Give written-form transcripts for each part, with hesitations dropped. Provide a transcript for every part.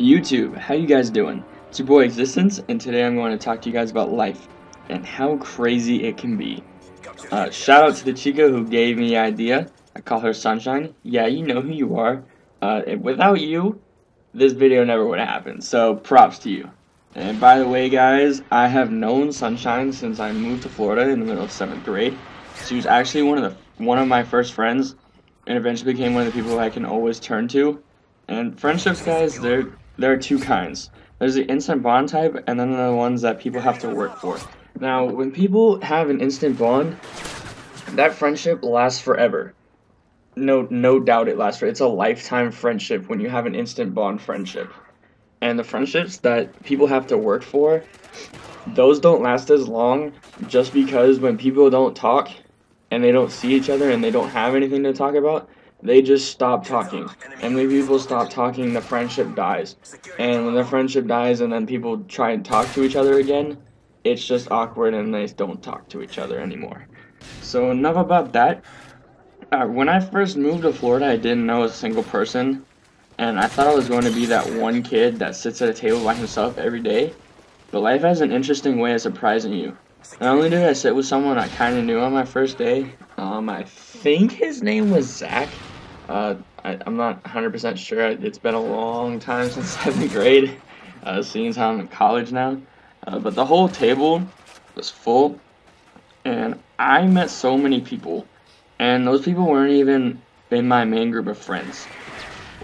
YouTube, how you guys doing? It's your boy Existence, and today I'm going to talk to you guys about life and how crazy it can be. Shout out to the chica who gave me the idea. I call her Sunshine. Yeah, you know who you are. Without you, this video never would have happened, so props to you. And by the way, guys, I have known Sunshine since I moved to Florida in the middle of 7th grade. She was actually one of my first friends, and eventually became one of the people I can always turn to. And friendships, guys, there are two kinds. There's the instant bond type, and then there are the ones that people have to work for. Now, when people have an instant bond, that friendship lasts forever. No doubt it lasts forever. It's a lifetime friendship when you have an instant bond friendship. And the friendships that people have to work for, those don't last as long, just because when people don't talk and they don't see each other and they don't have anything to talk about, they just stop talking. And when people stop talking, the friendship dies. And when the friendship dies and then people try and talk to each other again, it's just awkward and they don't talk to each other anymore. So enough about that. When I first moved to Florida, I didn't know a single person. And I thought I was going to be that one kid that sits at a table by himself every day. But life has an interesting way of surprising you. Not only did I sit with someone I kind of knew on my first day, I think his name was Zach. I'm not 100% sure. It's been a long time since 7th grade, seeing as how I'm in college now. But the whole table was full, and I met so many people, and those people weren't even in my main group of friends.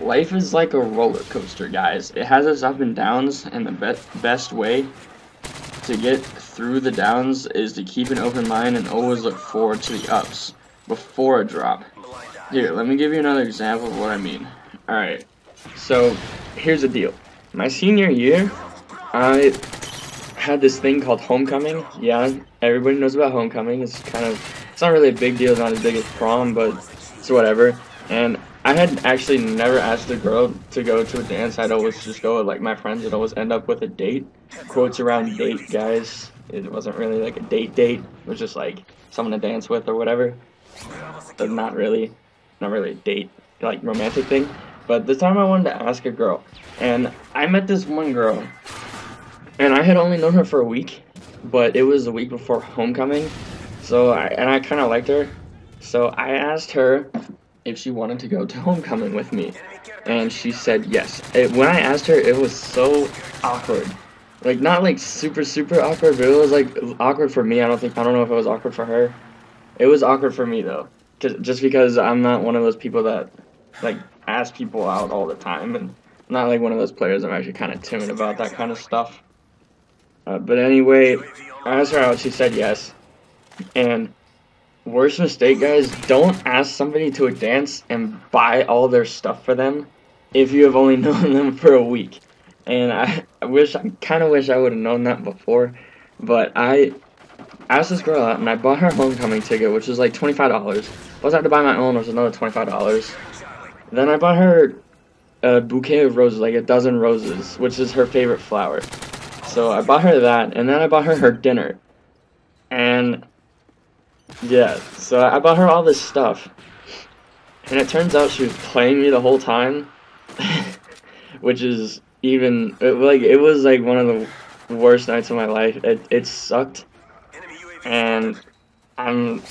Life is like a roller coaster, guys. It has its up and downs, and the best way to get through the downs is to keep an open mind and always look forward to the ups before a drop. Here, let me give you another example of what I mean. Alright, so here's the deal. My senior year, I had this thing called homecoming. Yeah, everybody knows about homecoming. It's not really a big deal. It's not as big as prom, but it's whatever. And I had actually never asked a girl to go to a dance. I'd always just go with, like, my friends would always end up with a date. Quotes around date, guys. It wasn't really like a date. It was just like someone to dance with or whatever. But not really a date, like, romantic thing. But this time I wanted to ask a girl. And I met this one girl. And I had only known her for a week. But it was the week before homecoming. So I kind of liked her. So I asked her if she wanted to go to homecoming with me, and she said yes. When I asked her, it was so awkward, like not like super awkward, but it was like awkward for me. I don't know if it was awkward for her. It was awkward for me though, just because I'm not one of those people that like ask people out all the time, and I'm not like one of those players. I'm actually kind of timid about that kind of stuff. But anyway, I asked her out. She said yes, and worst mistake, guys, don't ask somebody to a dance and buy all their stuff for them if you have only known them for a week. And I kind of wish I would have known that before, but I asked this girl out and I bought her homecoming ticket, which was like $25. Plus I had to buy my own, which was another $25. Then I bought her a bouquet of roses, like a dozen roses, which is her favorite flower. So I bought her that, and then I bought her dinner. And yeah, so I bought her all this stuff, and it turns out she was playing me the whole time, which is it was like one of the worst nights of my life. It sucked, and I'm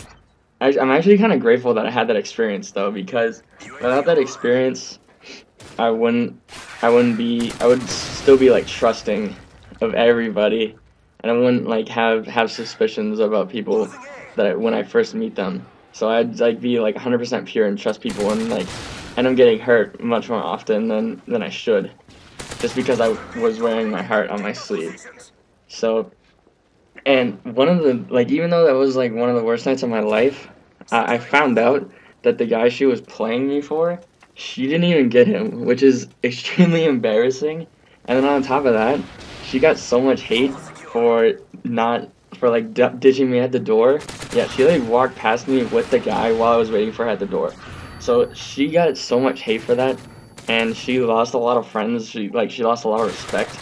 actually kind of grateful that I had that experience though, because without that experience, I would still be like trusting of everybody, and I wouldn't like have suspicions about people that when I first meet them. So I'd like be like 100% pure and trust people, and like end up getting hurt much more often than I should, just because I was wearing my heart on my sleeve. So, and one of the, like, even though that was like one of the worst nights of my life, I found out that the guy she was playing me for, she didn't even get him, which is extremely embarrassing. And then on top of that, she got so much hate for like ditching me at the door. Yeah, she like walked past me with the guy while I was waiting for her at the door. So she got so much hate for that, and she lost a lot of friends. She lost a lot of respect,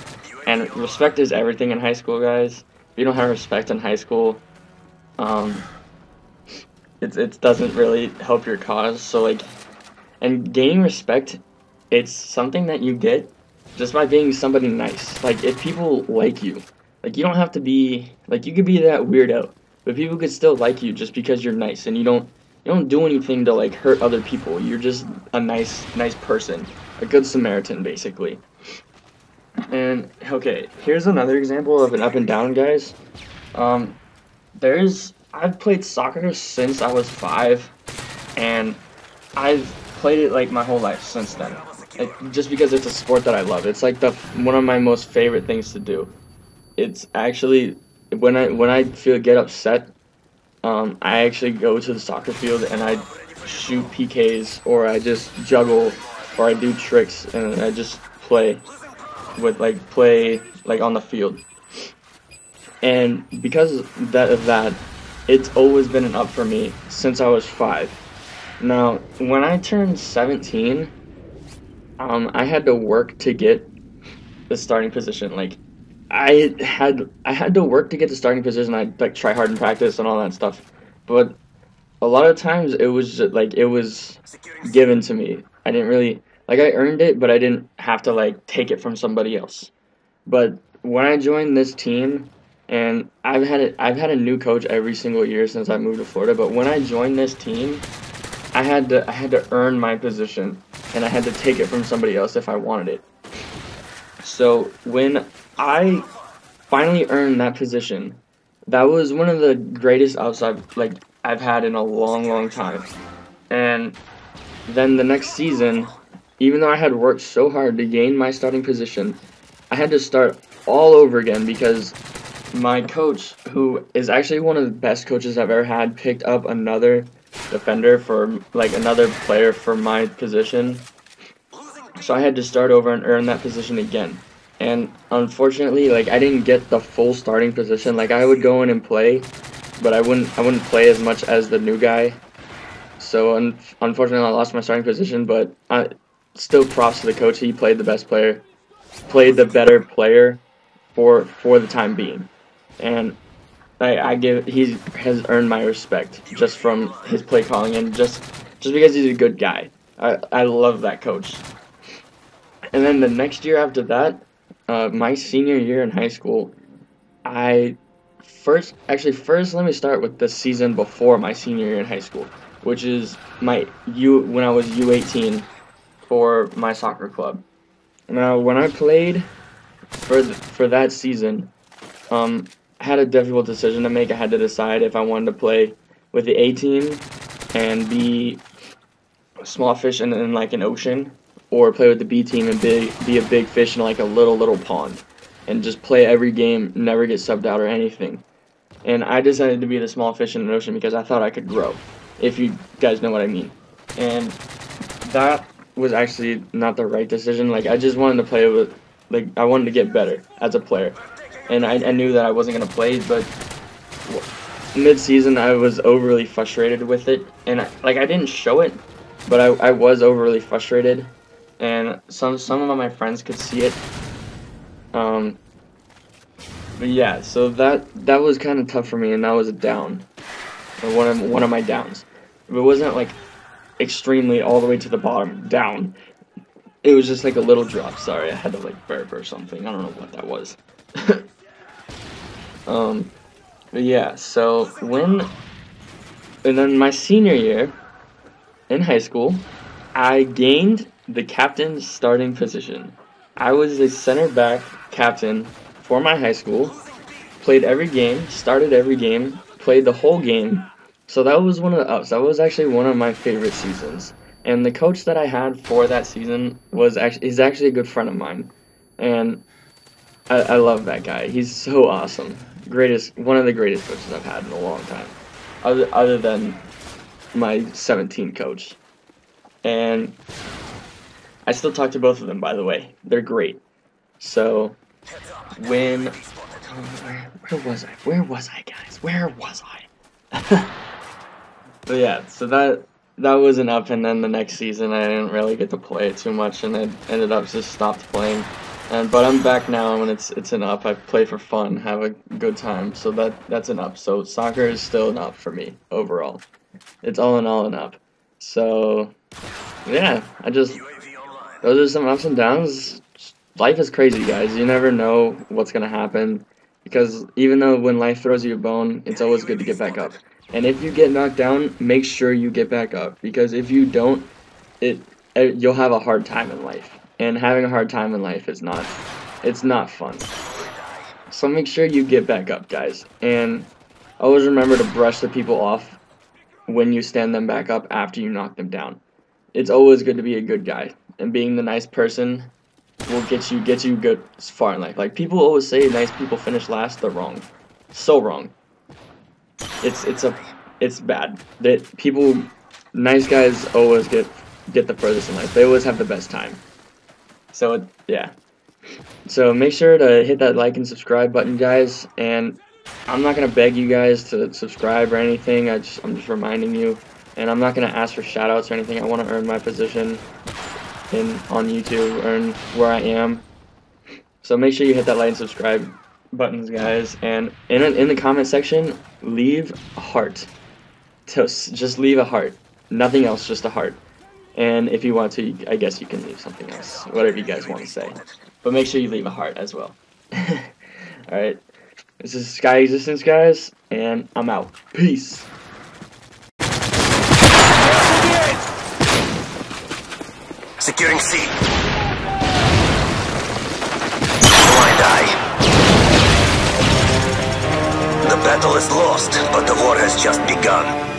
and respect is everything in high school, guys. If you don't have respect in high school, it doesn't really help your cause. So like, and gaining respect, it's something that you get just by being somebody nice. Like, if people like you, like, you don't have to be, like, you could be that weirdo, but people could still like you just because you're nice, and you don't do anything to, like, hurt other people. You're just a nice person, a good Samaritan, basically. And, okay, here's another example of an up and down, guys. Um, I've played soccer since I was 5, and I've played it like my whole life since then. Just because it's a sport that I love. It's like one of my most favorite things to do. It's actually when I get upset, I actually go to the soccer field and I shoot PKs, or I just juggle, or I do tricks, and I just play on the field. And because of that, it's always been an up for me since I was 5. Now, when I turned 17, I had to work to get the starting position. Like, I had to work to get the starting position. I'd like try hard in practice and all that stuff, but a lot of times it was just, like, it was given to me. I didn't really, like, I earned it, but I didn't have to like take it from somebody else. But when I joined this team, and I've had a new coach every single year since I moved to Florida. But when I joined this team, I had to earn my position, and I had to take it from somebody else if I wanted it. So when I finally earned that position, that was one of the greatest ups I've had in a long time. And then the next season, even though I had worked so hard to gain my starting position, I had to start all over again because my coach, who is actually one of the best coaches I've ever had, picked up another defender another player for my position. So I had to start over and earn that position again. And unfortunately, like, I didn't get the full starting position. Like, I would go in and play, but I wouldn't play as much as the new guy. So unfortunately, I lost my starting position, but still props to the coach. He played the better player for the time being. And he has earned my respect just from his play calling, and just because he's a good guy. I love that coach. And then the next year after that, my senior year in high school, first let me start with the season before my senior year in high school, which is when I was U18 for my soccer club. Now, when I played for that season, I had a difficult decision to make. I had to decide if I wanted to play with the A team and be a small fish in like an ocean, or play with the B team and be a big fish in like a little pond, and just play every game, never get subbed out or anything. And I decided to be the small fish in an ocean because I thought I could grow, if you guys know what I mean. And that was actually not the right decision. Like, I just wanted to play with, like, I wanted to get better as a player. And I knew that I wasn't going to play, but mid-season I was overly frustrated with it. And I didn't show it, but I was overly frustrated. And some of my friends could see it. But yeah, so that was kind of tough for me, and that was a down. Or one of my downs. It wasn't like extremely all the way to the bottom down. It was just like a little drop. Sorry, I had to like burp or something. I don't know what that was. But yeah, so and then my senior year in high school, I gained the captain's starting position. I was the center back captain for my high school, played every game, started every game, played the whole game. So that was one of the ups. That was actually one of my favorite seasons. And the coach that I had for that season is actually a good friend of mine. And I love that guy. He's so awesome. One of the greatest coaches I've had in a long time. Other than my 17 coach. And I still talk to both of them, by the way. They're great. So where was I, guys? Where was I? But yeah, so that was an up, and then the next season I didn't really get to play it too much, and I ended up just stopped playing. But I'm back now, and it's an up. I play for fun, have a good time, so that's an up. So soccer is still an up for me overall. It's all in all an up. So yeah, those are some ups and downs. life is crazy, guys. You never know what's gonna happen, because even though when life throws you a bone, it's always good to get back up. And if you get knocked down, make sure you get back up, because if you don't, you'll have a hard time in life. And having a hard time in life is not, it's not fun. So make sure you get back up, guys. And always remember to brush the people off when you stand them back up after you knock them down. It's always good to be a good guy, and being the nice person will get you good far in life. Like, people always say nice people finish last. They're wrong. So wrong. It's bad. That people, nice guys always get the furthest in life. They always have the best time. So yeah. So make sure to hit that like and subscribe button, guys. And I'm not gonna beg you guys to subscribe or anything. I'm just reminding you. And I'm not gonna ask for shoutouts or anything. I want to earn my position on YouTube, earn where I am. So make sure you hit that like and subscribe buttons, guys. And in the comment section, leave a heart. Just leave a heart. Nothing else, just a heart. And if you want to, I guess you can leave something else, whatever you guys want to say. But make sure you leave a heart as well. Alright, this is Sky Existence, guys, and I'm out. Peace. Securing C. Blind eye. The battle is lost, but the war has just begun.